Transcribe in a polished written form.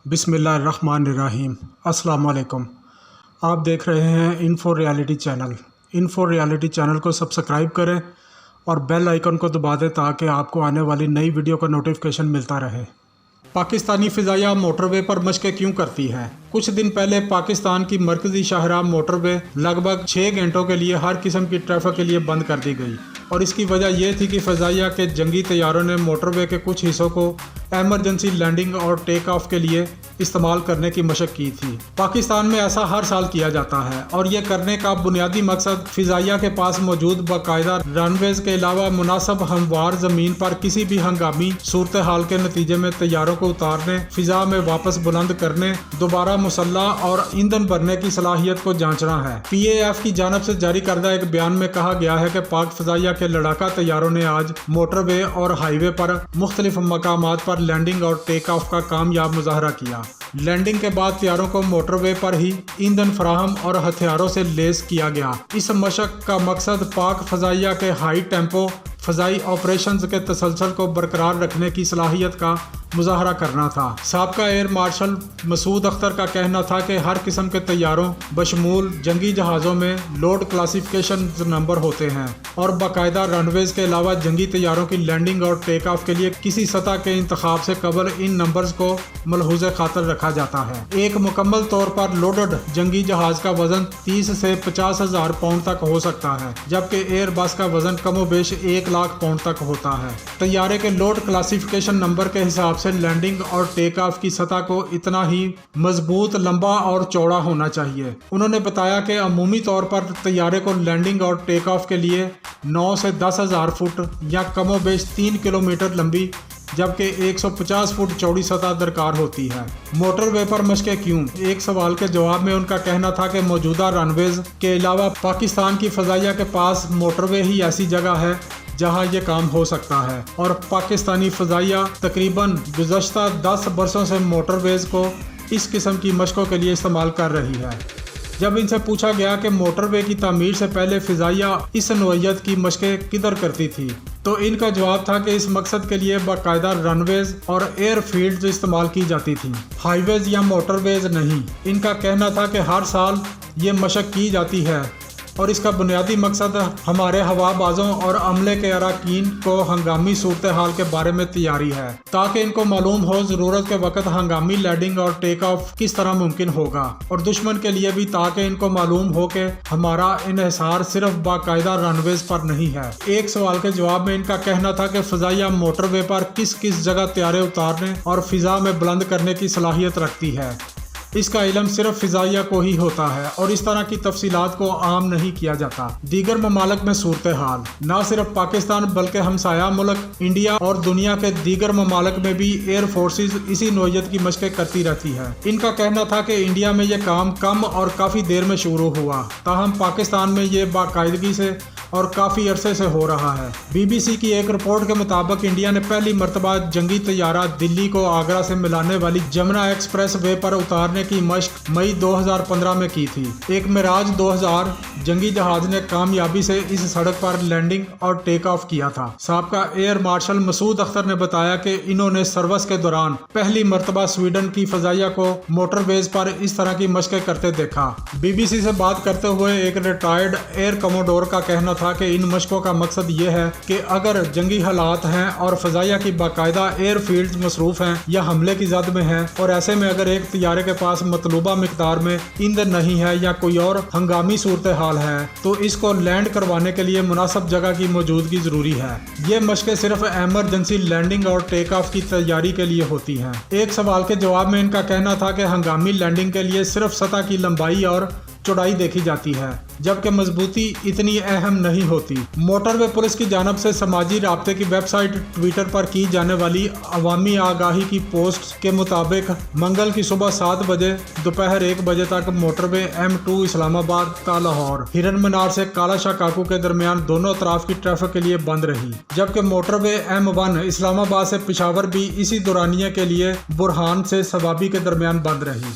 बिस्मिल्लाहिर्रहमानिर्रहीम। अस्सलाम वालेकुम। आप देख रहे हैं info reality channel. Info reality channel को सब्सक्राइब करें और बेल आइकन को दबा दें ताकि आपको आने वाली नई वीडियो का नोटिफिकेशन मिलता रहे। पाकिस्तानी फ़िज़ाइया मोटरवे पर मशक़ें क्यों करती है? कुछ दिन पहले पाकिस्तान की मरकज़ी शाहराह मोटरवे लगभग 6 घंटों के लिए हर किस्म की ट्रैफिक के लिए बंद कर दी गई और इसकी वजह यह थी कि फ़िज़ाइया के जंगी तैयारों ने मोटरवे के कुछ हिस्सों को एमरजेंसी लैंडिंग और टेक ऑफ के लिए इस्तेमाल करने की मशक़ की थी। पाकिस्तान में ऐसा हर साल किया जाता है और ये करने का बुनियादी मकसद फ़िज़ाइया के पास मौजूद बाकायदा रनवेज़ के अलावा मुनासिब हमवार ज़मीन पर किसी भी हंगामी सूरत हाल के नतीजे में तैयारों को उतारने, फ़िज़ा में वापस बुलंद करने, दोबारा मुसल्लह और ईंधन भरने की सलाहियत को जांचना है। PAF की जानब से जारी करदा एक बयान में कहा गया है कि पाक फ़िज़ाइया के लड़ाका तैयारों ने आज मोटरवे और हाईवे पर मुख्तलिफ मकामात पर लैंडिंग और टेक ऑफ का कामयाब मुजाहरा किया। लैंडिंग के बाद तैयारों को मोटरवे पर ही ईंधन फराहम और हथियारों से लेस किया गया। इस मशक का मकसद पाक फ़िज़ाइया के हाई टेम्पो फ़ज़ाई ऑपरेशंस के तसलसल को बरकरार रखने की सलाहियत का मुजाहरा करना था। साबका एयर मार्शल मसूद अख्तर का कहना था कि हर किस्म के तैयारों बशमूल जंगी जहाज़ों में लोड क्लासिफिकेशन नंबर होते हैं और बाकायदा रनवेज़ के अलावा जंगी तैयारों की लैंडिंग और टेक ऑफ के लिए किसी सतह के इंतखाब से कबल इन नंबर्स को मलहूज़े खातर रखा जाता है। एक मुकम्मल तौर पर लोडेड जंगी जहाज़ का वजन 30 से 50,000 पाउंड तक हो सकता है, जबकि एयर बस का वजन कमोबेश 1 लाख पाउंड तक होता है। तैयारे के लोड क्लासिफिकेशन नंबर के हिसाब से लैंडिंग और टेक ऑफ की सतह को इतना ही मजबूत, लंबा और चौड़ा होना चाहिए। उन्होंने बताया कि अमूमी तौर पर तैयारे को लैंडिंग और टेक ऑफ के लिए 9 से 10,000 फुट या कमोबेश 3 किलोमीटर लंबी जबकि 150 फुट चौड़ी सतह दरकार होती है। मोटरवे पर मशक़ें क्यों? एक सवाल के जवाब में उनका कहना था कि मौजूदा रनवेज़ के अलावा पाकिस्तान की फ़िज़ाइया के पास मोटरवे ही ऐसी जगह है जहां ये काम हो सकता है और पाकिस्तानी फ़िज़ाइया तकरीबन गुज़श्ता 10 बरसों से मोटरवेज़ को इस किस्म की मशक़ों के लिए इस्तेमाल कर रही है। जब इनसे पूछा गया कि मोटरवे की तामीर से पहले फ़िज़ाइया इस नौइयत की मशक़ें किधर करती थी, तो इनका जवाब था कि इस मकसद के लिए बाकायदा रनवेज़ और एयर फील्ड्स इस्तेमाल की जाती थी, हाईवेज़ या मोटरवेज़ नहीं। इनका कहना था कि हर साल ये मशक़ की जाती है और इसका बुनियादी मकसद हमारे हवाबाजों और अमले के अरकान को हंगामी सूरत हाल के बारे में तैयारी है, ताकि इनको मालूम हो ज़रूरत के वक्त हंगामी लैंडिंग और टेक ऑफ किस तरह मुमकिन होगा, और दुश्मन के लिए भी ताकि इनको मालूम हो कि हमारा इन्हिसार सिर्फ बाकायदा रनवेज़ पर नहीं है। एक सवाल के जवाब में इनका कहना था कि फ़िज़ाइया मोटरवे पर किस किस जगह तैयारे उतारने और फ़िज़ा में बुलंद करने की सलाहियत रखती है। इसका इल्म सिर्फ फ़िज़ाइया को ही होता है और इस तरह की तफसीलात को आम नहीं किया जाता। दीगर ममालिक में सूरत हाल, न सिर्फ पाकिस्तान बल्कि हमसाया मुल्क इंडिया और दुनिया के दीगर ममालिक में भी एयर फोर्सेस इसी नौइयत की मशक़ें करती रहती है। इनका कहना था कि इंडिया में यह काम कम और काफ़ी देर में शुरू हुआ, ताहम पाकिस्तान में ये बाकायदगी से और काफ़ी अरसे से हो रहा है। BBC की एक रिपोर्ट के मुताबिक इंडिया ने पहली मरतबा जंगी तैयारा दिल्ली को आगरा से मिलाने वाली जमुना एक्सप्रेस वे पर उतारने की मशक़ मई 2015 में की थी। एक मिराज 2000 जंगी जहाज ने कामयाबी से इस सड़क पर लैंडिंग और टेक ऑफ किया था। साबका एयर मार्शल मसूद अख्तर ने बताया कि इन्होंने सर्विस के दौरान पहली मरतबा स्वीडन की फ़िज़ाइया को मोटरवेज़ पर इस तरह की मशक़ें करते देखा। BBC से बात करते हुए एक रिटायर्ड एयर कमोडोर का कहना था कि इन मशकों का मकसद ये है कि अगर जंगी हालात हैं और फ़िज़ाइया की बाकायदा एयर फील्ड्स मसरूफ़ हैं या हमले की जद में हैं और ऐसे में अगर एक तैयारे के पास मतलूबा मिकदार में ईंधन नहीं है या कोई और हंगामी सूरत हाल है, तो इसको लैंड करवाने के लिए मुनासिब जगह की मौजूदगी ज़रूरी है। ये मशक़ें सिर्फ एमरजेंसी लैंडिंग और टेक ऑफ की तैयारी के लिए होती हैं। एक सवाल के जवाब में इनका कहना था कि हंगामी लैंडिंग के लिए सिर्फ सतह की लंबाई और चौड़ाई देखी जाती है, जबकि मजबूती इतनी अहम नहीं होती। मोटरवे पुलिस की जानब से समाजी राब्ते की वेबसाइट ट्विटर पर की जाने वाली अवामी आगाही की पोस्ट के मुताबिक मंगल की सुबह 7 बजे दोपहर 1 बजे तक मोटरवे M2 इस्लामाबाद ता लाहौर हिरन मीनार से काला शाह काकू के दरमियान दोनों तरफ की ट्रैफिक के लिए बंद रही, जबकि मोटरवे M1 इस्लामाबाद से पेशावर भी इसी दौरानिया के लिए बुरहान से सवाबी के दरमियान बंद रही।